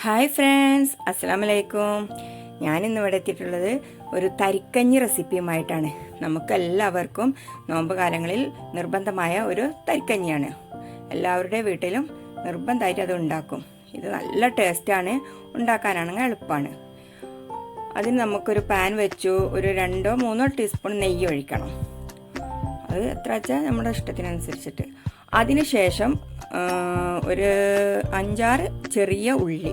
Hi friends, അസ്സലാമുഅലൈക്കും. ഞാനിന്നിവിടെ എത്തിയിട്ടുള്ളത് ഒരു തരിക്കഞ്ഞി റെസിപ്പിയുമായിട്ടാണ്. നമുക്കെല്ലാവർക്കും നോമ്പ് കാലങ്ങളിൽ നിർബന്ധമായ ഒരു തരിക്കഞ്ഞിയാണ്. എല്ലാവരുടെ വീട്ടിലും നിർബന്ധമായിട്ട് അത് ഉണ്ടാക്കും. ഇത് നല്ല ടേസ്റ്റാണ്, ഉണ്ടാക്കാനാണെങ്കിൽ എളുപ്പമാണ്. അതിന് നമുക്കൊരു പാൻ വെച്ചു, ഒരു 2-3 ടീസ്പൂൺ നെയ്യ് ഒഴിക്കണം. അത് എത്ര വെച്ചാൽ നമ്മുടെ ഇഷ്ടത്തിനനുസരിച്ചിട്ട്. അതിനുശേഷം ഒരു 5-6 ചെറിയ ഉള്ളി,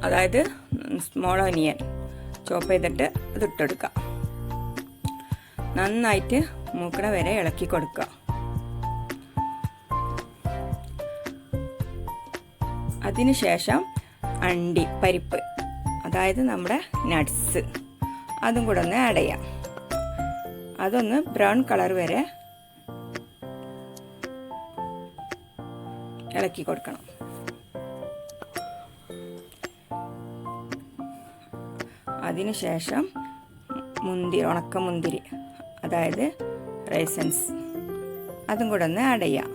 അതായത് സ്മോൾ ഓനിയൻ ചോപ്പ് ചെയ്തിട്ട് അത് ഇട്ടെടുക്കുക. നന്നായിട്ട് മൂക്കണ വരെ ഇളക്കി കൊടുക്കുക. അതിനുശേഷം പരിപ്പ്, അതായത് നമ്മുടെ നട്ട്സ്, അതും കൂടെ ഒന്ന് ആഡ് ചെയ്യാം. അതൊന്ന് ബ്രൗൺ കളർ വരെ ഇളക്കി കൊടുക്കണം. അതിനുശേഷം ഉണക്കമുന്തിരി, അതായത് റൈസൻസ്, അതും കൂടെ ഒന്ന് ആഡ് ചെയ്യാം.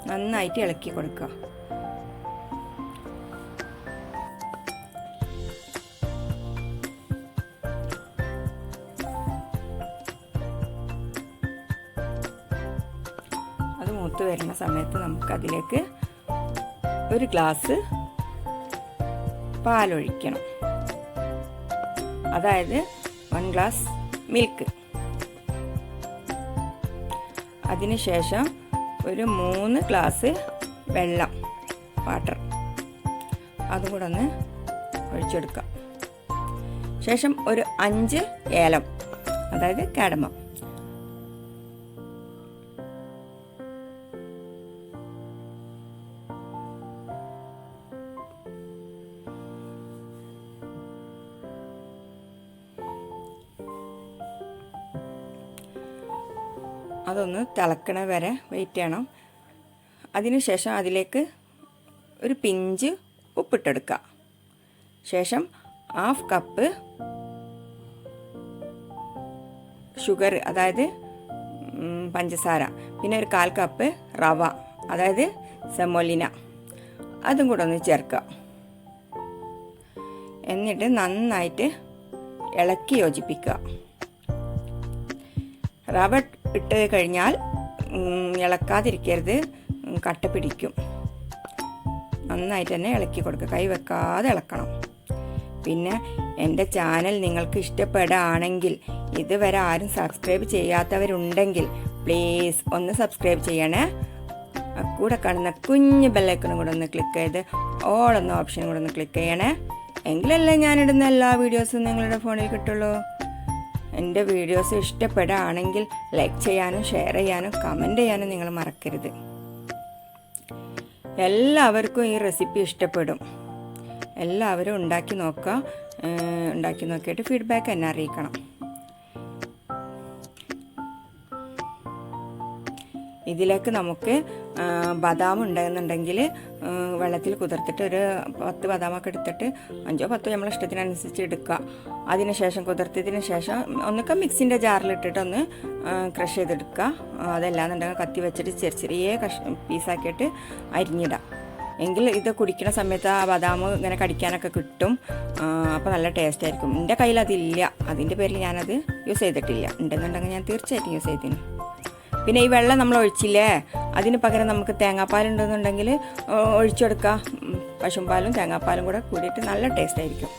നന്നായിട്ട് ഇളക്കി കൊടുക്കുക. അത് മൂത്ത് വരുന്ന സമയത്ത് നമുക്കതിലേക്ക് ഒരു ഗ്ലാസ് പാലൊഴിക്കണം, അതായത് 1 ഗ്ലാസ് മിൽക്ക്. അതിനുശേഷം ഒരു 3 ഗ്ലാസ് വെള്ളം, വാട്ടർ, അതും കൂടെ ഒന്ന് ഒഴിച്ചെടുക്കാം. ശേഷം ഒരു 5 ഏലം, അതായത് കാഡമം, അതൊന്ന് തിളക്കണ വരെ വെയിറ്റ് ചെയ്യണം. അതിനുശേഷം അതിലേക്ക് ഒരു പിഞ്ച് ഉപ്പിട്ടെടുക്കുക. ശേഷം 1/2 കപ്പ് ഷുഗർ, അതായത് പഞ്ചസാര, പിന്നെ ഒരു 1/4 കപ്പ് റവ, അതായത് സെമോലിന, അതും കൂടെ ഒന്ന് ചേർക്കുക. എന്നിട്ട് നന്നായിട്ട് ഇളക്കി യോജിപ്പിക്കുക. റവ ഇട്ട് കഴിഞ്ഞാൽ ഇളക്കാതിരിക്കരുത്, കട്ട പിടിക്കും. നന്നായിട്ട് തന്നെ ഇളക്കി കൊടുക്കുക, കൈ വെക്കാതെ ഇളക്കണം. പിന്നെ എൻ്റെ ചാനൽ നിങ്ങൾക്ക് ഇഷ്ടപ്പെടുകയാണെങ്കിൽ, ഇതുവരെ ആരും സബ്സ്ക്രൈബ് ചെയ്യാത്തവരുണ്ടെങ്കിൽ പ്ലീസ് ഒന്ന് സബ്സ്ക്രൈബ് ചെയ്യണേ. കൂടെ കാണുന്ന കുഞ്ഞ് ബെല്ലൈക്കണും കൂടെ ഒന്ന് ക്ലിക്ക് ചെയ്ത് ഓൾ എന്ന ഓപ്ഷനും കൂടെ ഒന്ന് ക്ലിക്ക് ചെയ്യണേ. എങ്കിലല്ലേ ഞാനിടുന്ന എല്ലാ വീഡിയോസും നിങ്ങളുടെ ഫോണിൽ കിട്ടുള്ളൂ. എൻ്റെ വീഡിയോസ് ഇഷ്ടപ്പെടുകയാണെങ്കിൽ ലൈക്ക് ചെയ്യാനും ഷെയർ ചെയ്യാനും കമൻറ്റ് ചെയ്യാനും നിങ്ങൾ മറക്കരുത്. എല്ലാവർക്കും ഈ റെസിപ്പി ഇഷ്ടപ്പെടും. എല്ലാവരും ഉണ്ടാക്കി നോക്കുക. ഉണ്ടാക്കി നോക്കിയിട്ട് ഫീഡ്ബാക്ക് എന്നെ അറിയിക്കണം. ഇതിലേക്ക് നമുക്ക് ബദാം ഉണ്ടെന്നുണ്ടെങ്കിൽ വെള്ളത്തിൽ കുതിർത്തിട്ട് ഒരു 10 ബദാമൊക്കെ എടുത്തിട്ട് 5-10 നമ്മളെ ഇഷ്ടത്തിനനുസരിച്ച് എടുക്കുക. അതിനുശേഷം കുതിർത്തതിന് ശേഷം ഒന്നൊക്കെ മിക്സിൻ്റെ ജാറിലിട്ടിട്ട് ഒന്ന് ക്രഷ് ചെയ്തെടുക്കുക. അതല്ലാന്നുണ്ടെങ്കിൽ കത്തി വെച്ചിട്ട് ചെറിയ പീസാക്കിയിട്ട് അരിഞ്ഞിടാം. എങ്കിൽ ഇത് കുടിക്കുന്ന സമയത്ത് ആ ബദാം ഇങ്ങനെ കടിക്കാനൊക്കെ കിട്ടും. അപ്പോൾ നല്ല ടേസ്റ്റ് ആയിരിക്കും. എൻ്റെ കയ്യിൽ അതില്ല, അതിൻ്റെ പേരിൽ ഞാനത് യൂസ് ചെയ്തിട്ടില്ല. ഉണ്ടെന്നുണ്ടെങ്കിൽ ഞാൻ തീർച്ചയായിട്ടും യൂസ് ചെയ്തിരുന്നു. പിന്നെ ഈ വെള്ളം നമ്മൾ ഒഴിച്ചില്ലേ, അതിന് പകരം നമുക്ക് തേങ്ങാപ്പാലുണ്ടെന്നുണ്ടെങ്കിൽ ഒഴിച്ചെടുക്കാം. പശുമ്പാലും തേങ്ങാപ്പാലും കൂടെ കൂടിയിട്ട് നല്ല ടേസ്റ്റ് ആയിരിക്കും.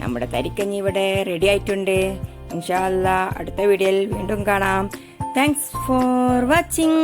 നമ്മുടെ തരിക്കഞ്ഞി ഇവിടെ റെഡി ആയിട്ടുണ്ട്. ഇൻഷാ അല്ലാഹ് അടുത്ത വീഡിയോയിൽ വീണ്ടും കാണാം. Thanks for watching.